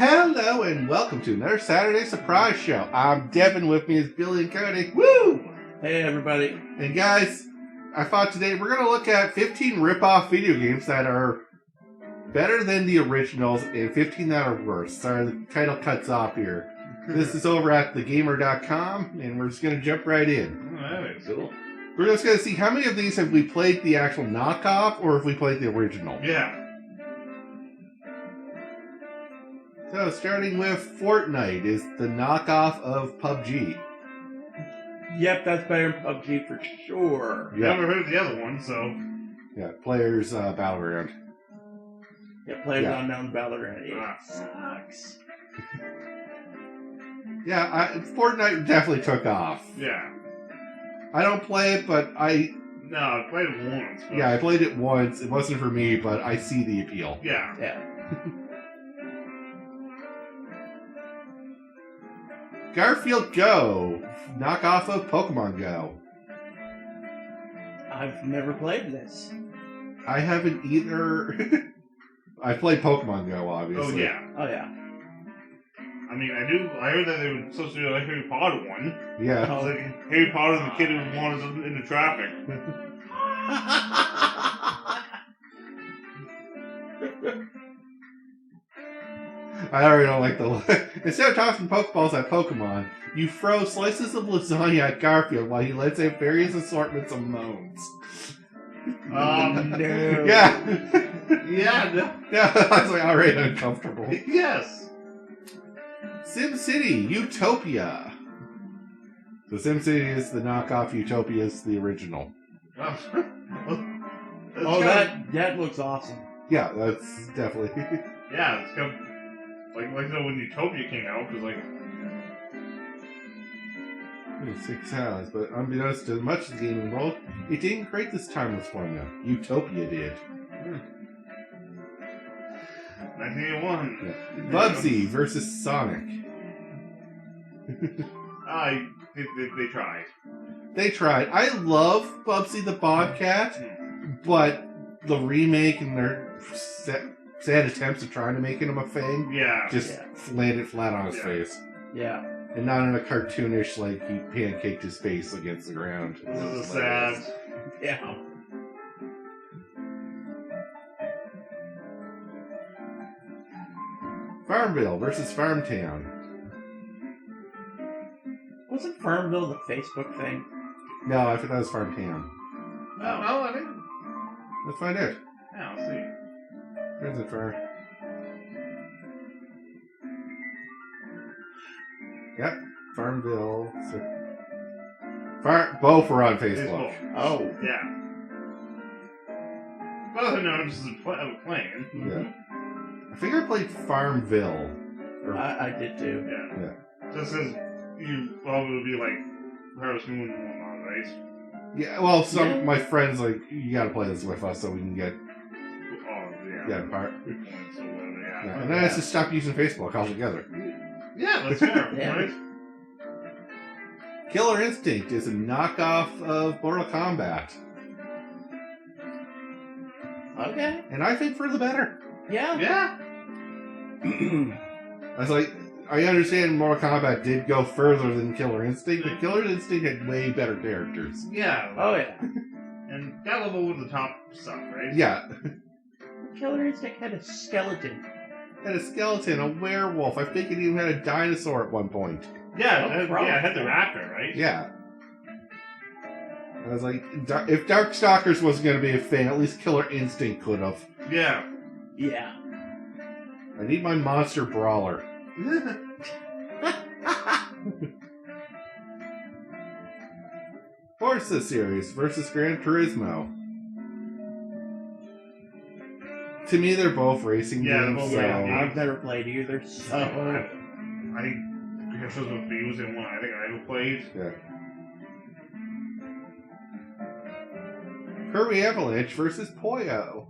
Hello and welcome to another Saturday Surprise Show. I'm Devin, with me is Billy and Cody. Woo! Hey everybody. And guys, I thought today we're going to look at 15 rip-off video games that are better than the originals and 15 that are worse. Sorry, the title cuts off here. This is over at thegamer.com and we're just going to jump right in. Alright, cool. We're just going to see how many of these have we played the actual knockoff or if we played the original. Yeah. So, starting with Fortnite is the knockoff of PUBG. Yep, that's better than PUBG for sure. Yeah. Never heard of the other one, so... Yeah, Players Battleground. Yeah, Players Yeah. Unknown Valorant. It Ah. sucks. Yeah, Fortnite definitely took off. Yeah. I don't play it, but No, I played it once. But... yeah, I played it once. It wasn't for me, but I see the appeal. Yeah. Yeah. Garfield Go, knockoff of Pokemon Go. I've never played this. I haven't either. I played Pokemon Go, Oh, obviously. yeah. Oh yeah. I mean, I heard that they were supposed to do a Harry Potter one. Yeah. It was like Harry Potter and the kid who wanders into traffic. I already don't like the... Instead of tossing Pokeballs at Pokemon, you throw slices of lasagna at Garfield while he lets out various assortments of moans. No. Yeah. Yeah. Yeah, I was like already uncomfortable. Yes. SimCity Utopia. So SimCity is the knockoff, Utopia is the original. Oh, that looks awesome. Yeah, that's definitely... Yeah, it's kind of like when Utopia came out, because like 6 hours, but unbeknownst to much of the gaming world, it didn't create this timeless formula. Utopia did. 1981. Yeah. Bubsy versus Sonic. They tried. They tried. I love Bubsy the Bobcat, but the remake and their sad attempts at trying to make him a thing Yeah. just landed flat on his Yeah. face. Yeah. And not in a cartoonish, like, he pancaked his face against the ground. This is sad. Yeah. Farmville versus Farmtown. Wasn't Farmville the Facebook thing? No, I think that was Farmtown. Oh, I think. Let's find out. Yeah, let's see. Where's it for? Yep, Farmville. Both were on Facebook. Oh. Yeah. Well, no, this is playing. Yeah. I think I played Farmville. I did too. Yeah. This is you probably would be like Harvest Moon and whatnot, right? Yeah, well, some Yeah. my friends like, you gotta play this with us so we can get Oh, yeah. part. Good points or whatever, Yeah. yeah. And then I just stopped using Facebook altogether. Yeah, that's fair, Yeah. right? Killer Instinct is a knockoff of Mortal Kombat, Okay. and I think for the better. Yeah. Yeah. I was like, I understand Mortal Kombat did go further than Killer Instinct, but Killer Instinct had way better characters. Yeah. Oh yeah. And that level with the top stuff, right? Yeah. Killer Instinct had a skeleton. Had a skeleton, a werewolf. I think it even had a dinosaur at one point. Yeah, Oh, it had the raptor, right? Yeah. I was like, if Darkstalkers wasn't going to be a thing, at least Killer Instinct could have. Yeah. Yeah. I need my monster brawler. Forza series versus Gran Turismo. To me, they're both racing Yeah, they're games. both So racing games. I've never played either, so I think this was with views and one I think I ever played. yeah. Kirby Avalanche versus Puyo.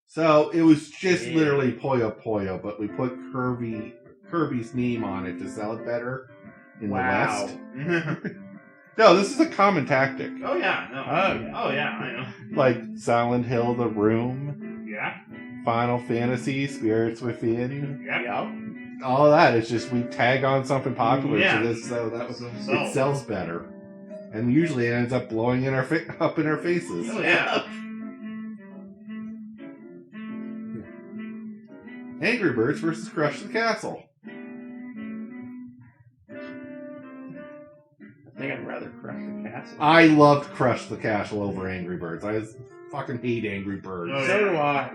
So it was just Yeah. literally Puyo, but we put Kirby's name on it to sell it better in the West. No, this is a common tactic. Oh yeah, no. Oh, yeah. Oh yeah, I know. Like Silent Hill, The Room, Yeah. Final Fantasy, Spirits Within, Yep. Yeah. all of that. It's just we tag on something popular Yeah. to this, so that So, it sells better, and usually it ends up blowing in our up in our faces. Oh, yeah. Angry Birds versus Crush the Castle. I think I'd rather crush the castle. I loved Crush the Castle over Angry Birds. I fucking hate Angry Birds. Oh, So do I.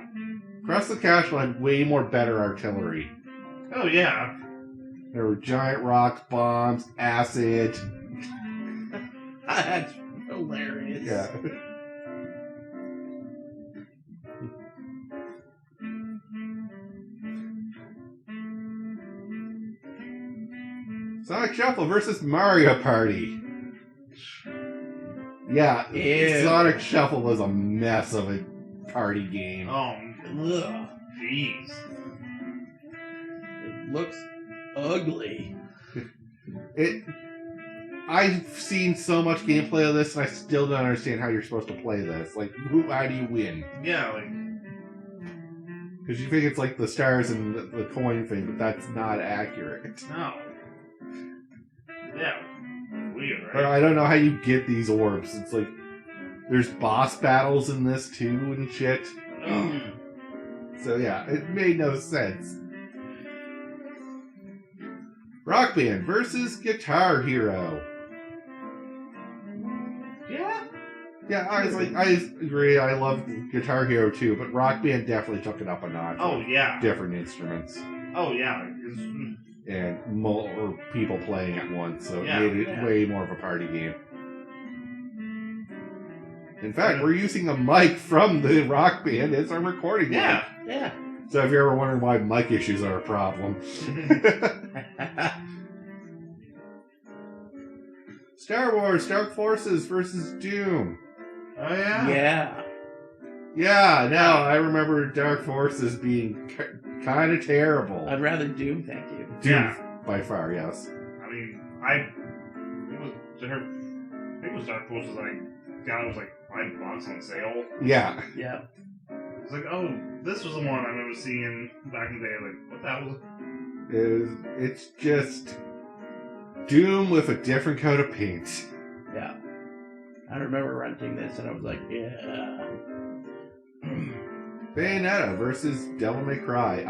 Crush the Castle had way more better artillery. Oh, yeah. There were giant rocks, bombs, acid. That's hilarious. Yeah. Sonic Shuffle versus Mario Party. Yeah, Ew. Sonic Shuffle was a mess of a party game. Oh, Ugh. jeez. It looks ugly. I've seen so much gameplay of this, and I still don't understand how you're supposed to play this. Like, how do you win? Yeah, like, Because you think it's like the stars and the coin thing, but that's not accurate. no. Yeah. Weird, Or right? I don't know how you get these orbs. It's like there's boss battles in this too and shit. Oh. So yeah, it made no sense. Rock Band versus Guitar Hero. Yeah. Yeah, I agree. I love Guitar Hero too, but Rock Band definitely took it up a notch. Oh, with yeah. different instruments Oh, yeah. Like, it's- and more people playing at once, so Yeah, it made it yeah. way more of a party game. In fact, we're using a mic from the Rock Band as our recording mic. yeah. Yeah. So if you're ever wondering why mic issues are a problem. Star Wars Dark Forces versus Doom. Oh, yeah? Yeah. Yeah, no, I remember Dark Forces being kind of terrible. I'd rather Doom, thank you. Doom, Yeah. by far, yes. I mean, it was Dark Forces, like, down, it was like $5 on sale. Yeah. Yeah. It's like, oh, this was the one I remember seeing back in the day. Like, what the hell was It's just Doom with a different coat of paint. Yeah. I remember renting this and I was like, yeah. Bayonetta versus Devil May Cry.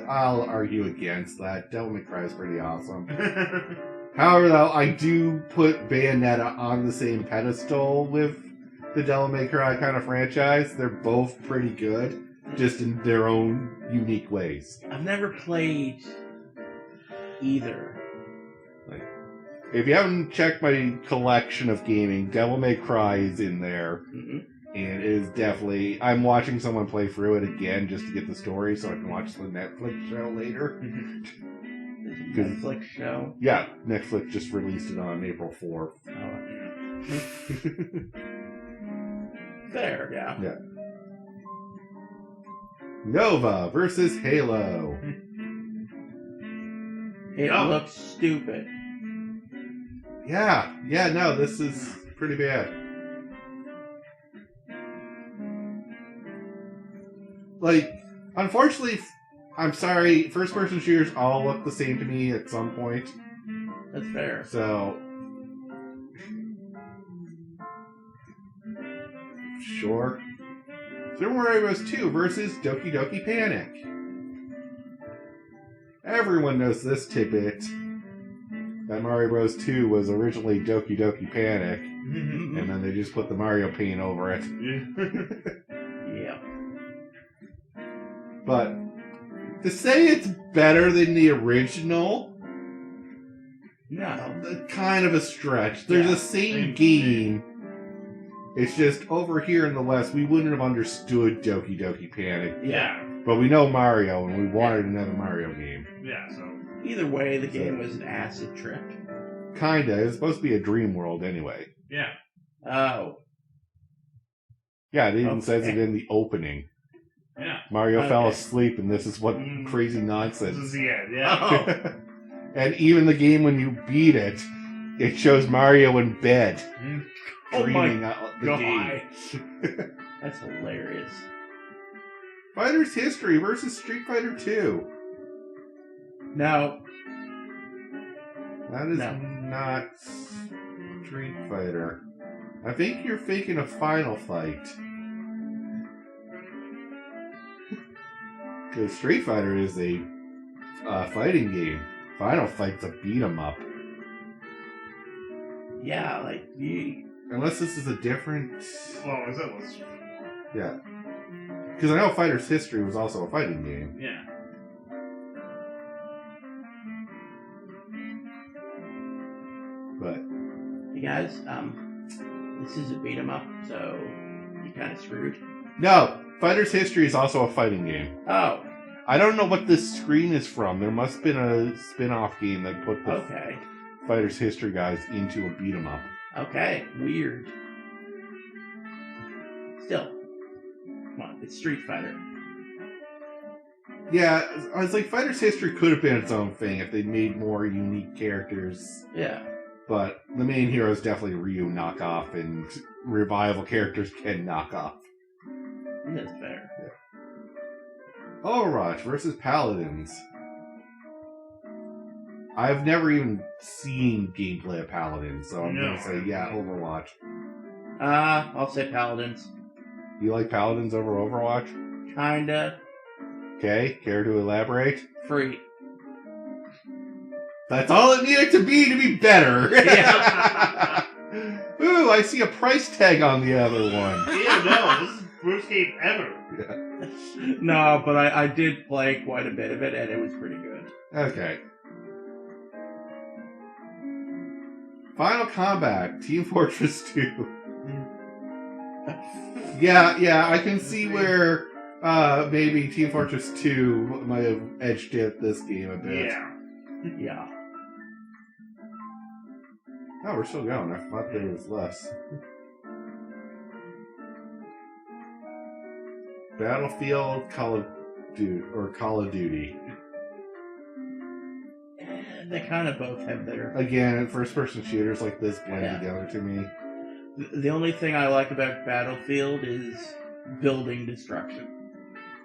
I'll argue against that. Devil May Cry is pretty awesome. However, though, I do put Bayonetta on the same pedestal with the Devil May Cry kind of franchise. They're both pretty good, just in their own unique ways. I've never played either. If you haven't checked my collection of gaming, Devil May Cry is in there. Mm-mm. And it is definitely... I'm watching someone play through it again just to get the story so I can watch the Netflix show later. Netflix show. Yeah, Netflix just released it on April 4th. There, yeah. Yeah. Nova versus Halo. It Oh. looks stupid. Yeah, no, this is pretty bad. Like, unfortunately, I'm sorry, first-person shooters all look the same to me at some point. That's fair. So, sure. Super Mario Bros. 2 versus Doki Doki Panic. Everyone knows this tidbit. That Mario Bros. 2 was originally Doki Doki Panic, and then they just put the Mario paint over it. Yeah. But to say it's better than the original, No. kind of a stretch. They're Yeah. the same game. It's just over here in the West, we wouldn't have understood Doki Doki Panic. Yeah. But we know Mario, and we wanted another Mario game. Yeah, so. Either way, the game was an acid trip. Kinda. It's supposed to be a dream world anyway. Yeah. Oh. Yeah, it even Okay. says it in the opening. Yeah. Mario fell Okay. asleep, and this is what Mm. crazy This nonsense. is the end, yeah. Oh. And even the game, when you beat it, it shows Mario in bed, Oh dreaming my out the God. game. That's hilarious. Fighter's History versus Street Fighter 2. No. That is No. not Street Fighter. I think you're thinking of Final Fight. Because Street Fighter is a fighting game. Final Fight's a beat 'em up. Yeah, like Unless this is a different. Well, is it? Was Yeah. Because I know Fighter's History was also a fighting game. yeah. But Hey guys, this is a beat 'em up, so you kind of screwed. no, Fighter's History is also a fighting game. Oh, I don't know what this screen is from. There must have been a spin-off game that put the okay. Fighter's History guys into a beat 'em up. Okay, weird. Still. Come on, it's Street Fighter. Yeah, I was like, Fighter's History could have been its own thing if they made more unique characters. Yeah. But the main hero is definitely Ryu knockoff, and revival characters can knock off. That's fair. Overwatch versus Paladins. I've never even seen gameplay of Paladins, so I'm No, gonna say, yeah, Overwatch. I'll say Paladins. You like Paladins over Overwatch? Kinda. Okay, care to elaborate? Free. That's all it needed to be better. Yeah. Ooh, I see a price tag on the other one. Yeah, no, this is the first game ever. No, but I did play quite a bit of it, and it was pretty good. Okay. Final Combat, Team Fortress 2. Yeah, I can see where maybe Team Fortress 2 might have edged it this game a bit. Yeah. Yeah. Oh, we're still going. I thought there was less. Battlefield, Call of Duty. They kind of both have their... Again, first-person shooters like this blend Yeah. together to me. The only thing I like about Battlefield is building destruction.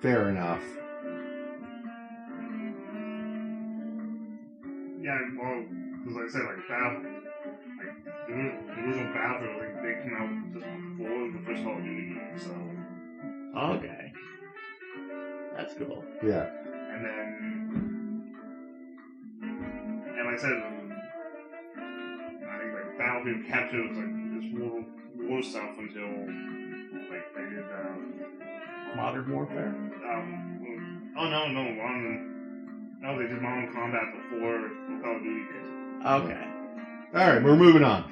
Fair enough. Yeah, well, because like I said, like the original Battlefield, like they came out just before the first Call of Duty game, so. Okay. That's cool. Yeah. And then, and like I said, I think like Battlefield captured like this war stuff until like they did Modern Warfare? no, they did Modern Combat before Call of Duty did. Okay. Alright, we're moving on.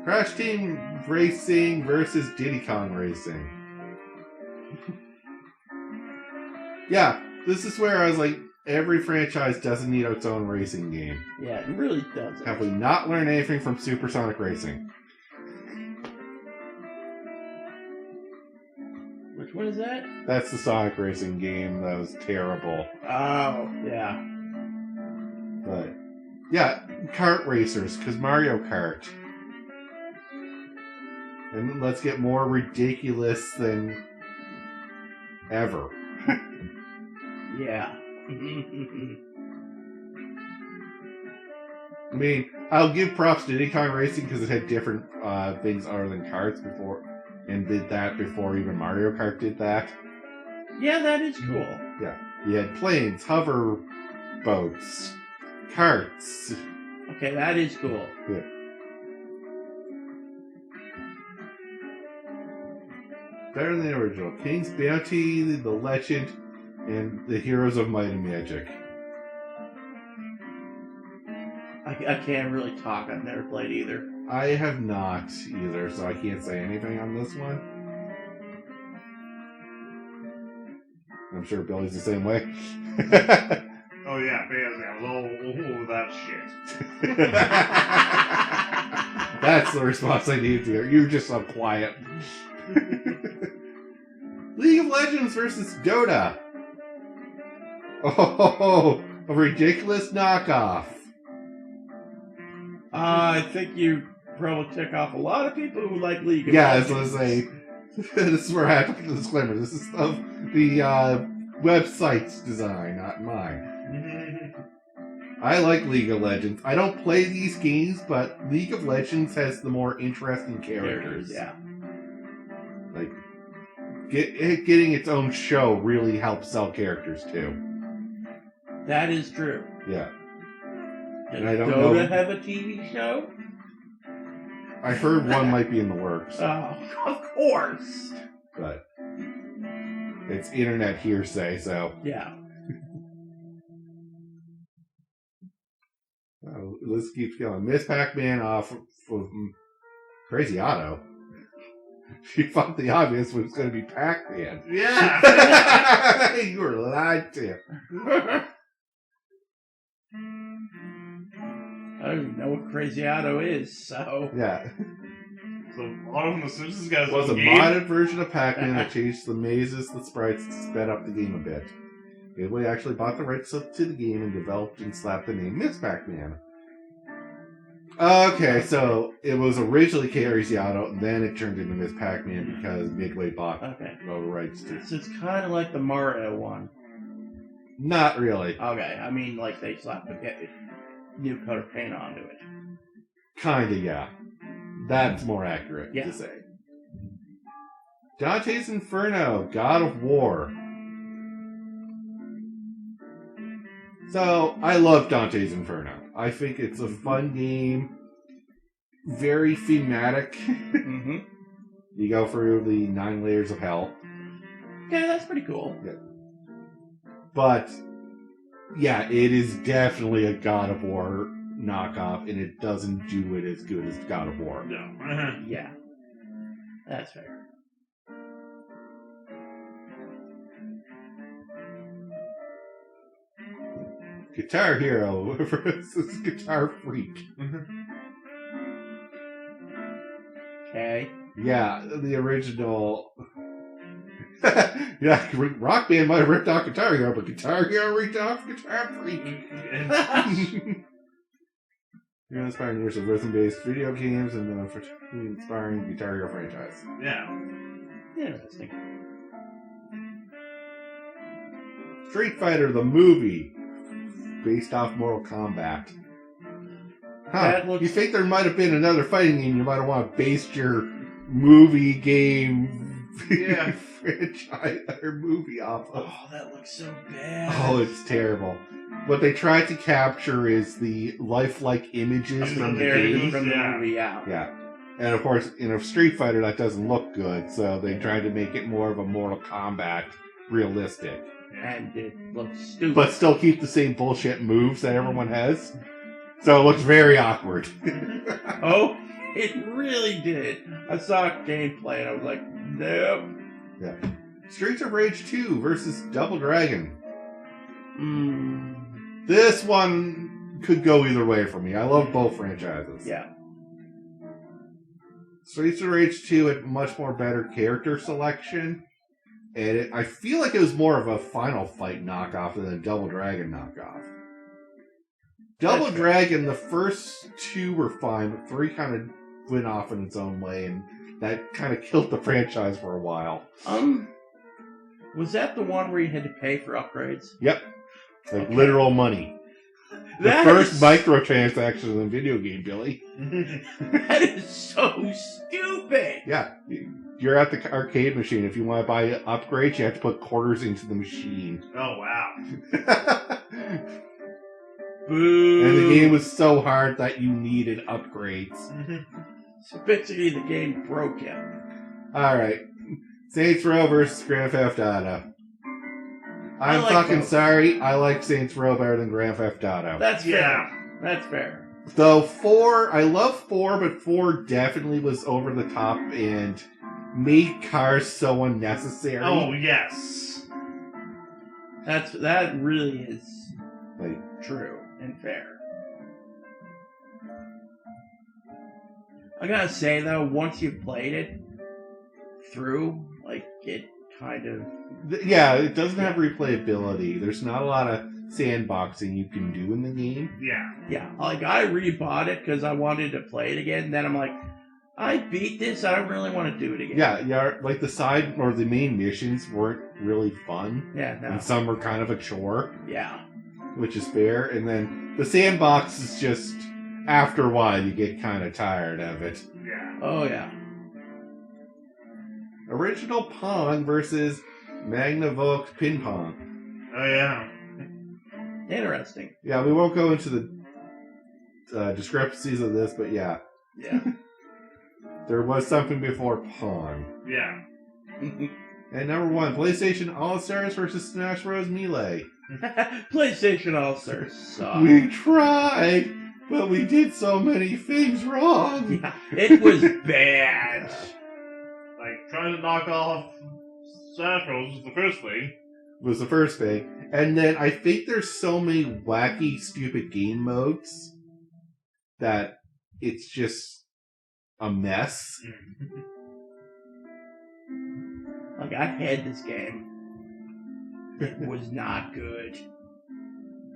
Crash Team Racing versus Diddy Kong Racing. Yeah, this is where I was like, every franchise doesn't need its own racing game. Yeah, it really doesn't. Have we not learned anything from Supersonic Racing? Which one is that? That's the Sonic Racing game that was terrible. Oh, yeah. But, yeah, kart racers, because Mario Kart. And let's get more ridiculous than ever. Yeah. I mean, I'll give props to Diddy Kong Racing because it had different things other than karts before, and did that before even Mario Kart did that. Yeah, that is cool. Yeah, you had planes, hover boats, karts. Okay, that is cool. Yeah. Better than the original. King's Bounty, The Legend, and The Heroes of Might and Magic. I can't really talk. I've never played either. I have not either, so I can't say anything on this one. I'm sure Billy's the same way. Oh yeah, basically, I was all over that shit. That's the response I need to hear. You're just so quiet. League of Legends versus Dota. Oh, a ridiculous knockoff. I think you probably tick off a lot of people who like League of Yeah, I was Legends. going to say, This is where I have to put the disclaimer. This is of the website's design, not mine. I like League of Legends. I don't play these games, but League of Legends has the more interesting characters. Yeah. Like, getting its own show really helps sell characters, too. That is true. Yeah. Does And I don't Dota know- have a TV show? I heard one might be in the works, Oh, of course. but it's internet hearsay, so... Yeah. Oh, this keeps going. Miss Pac-Man off of Crazy Otto. She thought the obvious was going to be Pac-Man. Yeah. You were lied to. I don't even know what Crazy Otto is, so... Yeah. So, all of the Simpsons guys It was a game. modded version of Pac-Man that changed the mazes, the sprites, to sped up the game a bit. Midway actually bought the rights to the game and developed and slapped the name Miss Pac-Man. Okay, so it was originally Crazy Otto, and then it turned into Miss Pac-Man because Midway bought Okay. the rights to. So it's kind of like the Mario one. Not really. Okay, I mean, like they slapped a new coat of paint onto it. Kinda, yeah. That's more accurate Yeah. to say. Dante's Inferno, God of War. So, I love Dante's Inferno. I think it's a fun game. Very thematic. Mm-hmm. You go through the 9 layers of hell. Yeah, that's pretty cool. But, yeah, it is definitely a God of War knockoff, and it doesn't do it as good as God of War. No. Yeah. That's fair. Guitar Hero versus Guitar Freak. Okay. Yeah, the original. Yeah, Rock Band might have ripped off Guitar Hero, but Guitar Hero ripped off Guitar Freak. You're inspiring years of rhythm-based video games and the inspiring Guitar Hero franchise. Yeah. Interesting. Street Fighter the movie, based off Mortal Kombat. That looks- You think there might have been another fighting game you might have want to base your movie game Yeah. franchise or movie off of? Oh, that looks so bad. Oh, it's terrible. What they tried to capture is the lifelike images Of from the characters game. from the Yeah. movie, yeah. Yeah. And of course, in a Street Fighter, that doesn't look good, so they tried to make it more of a Mortal Kombat realistic. And it looks stupid. But still keep the same bullshit moves that everyone has. So it looks very awkward. Oh, it really did. I saw gameplay and I was like, nope. Yeah. Streets of Rage 2 versus Double Dragon. This one could go either way for me. I love both franchises. Yeah. Streets of Rage 2 had much more better character selection. And I feel like it was more of a Final Fight knockoff than a Double Dragon knockoff. Double That's Dragon, the first 2 were fine, but 3 kind of went off in its own way, and that kind of killed the franchise for a while. Was that the one where you had to pay for upgrades? Yep. Like Okay. literal money. The That first is- microtransactions in video game, Billy. That is so stupid. Yeah. You're at the arcade machine. If you want to buy upgrades, you have to put quarters into the machine. Oh, wow. Boo. And the game was so hard that you needed upgrades. So basically, the game broke him. Alright. Saints Row versus Grand Theft Auto. I I'm like fucking both. sorry. I like Saints Row better than Grand Theft Auto. That's fair. Yeah. That's fair. Though 4, I love 4, but 4 definitely was over the top and made cars so unnecessary. Oh, yes. That really is Like, true and fair. I gotta say though, once you've played it through, like it kind of yeah, it doesn't have replayability. There's not a lot of sandboxing you can do in the game. Yeah. yeah, like I rebought it because I wanted to play it again. Then I'm like, I beat this. I don't really want to do it again. Yeah, like the side or the main missions weren't really fun. Yeah, no. And some were kind of a chore, Yeah. which is fair. And then the sandbox is just, after a while, you get kind of tired of it. Yeah. Oh, yeah. Original Pong versus Magnavox Ping Pong. Oh, yeah. Interesting. Yeah, we won't go into the discrepancies of this, but yeah. Yeah. There was something before Pong. Yeah. And number 1, PlayStation All-Stars versus Smash Bros. Melee. PlayStation All-Stars suck. We tried, but we did so many things wrong. Yeah, it was bad. Like, trying to knock off Smash Bros. Was the first thing. Was the first thing. And then I think there's so many wacky, stupid game modes that it's just a mess. Like, I had this game. It was not good.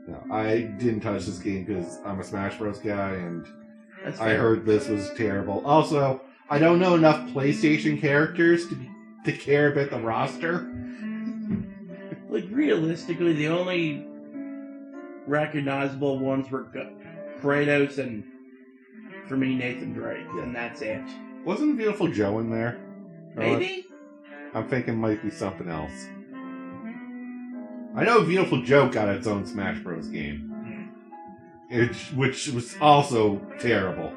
No, I didn't touch this game because I'm a Smash Bros. Guy, and That's I fair. heard this was terrible. Also, I don't know enough PlayStation characters to care about the roster. Like, realistically, the only recognizable ones were Kratos and, for me, Nathan Drake, and that's it. Wasn't Beautiful Joe in there? Or Maybe? I'm thinking it might be something else. I know Beautiful Joe got its own Smash Bros. Game. Which was also terrible.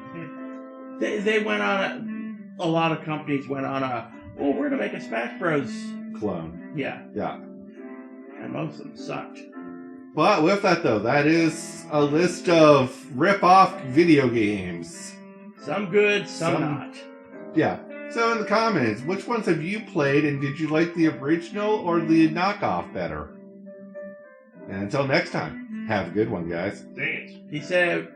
They went on a lot of companies went on we're going to make a Smash Bros. Clone. Yeah. Yeah. And most of them sucked. But with that, though, that is a list of rip-off video games. Some good, some not. Yeah. So in the comments, which ones have you played, and did you like the original or the knockoff better? And until next time, have a good one, guys. Dang it. He said...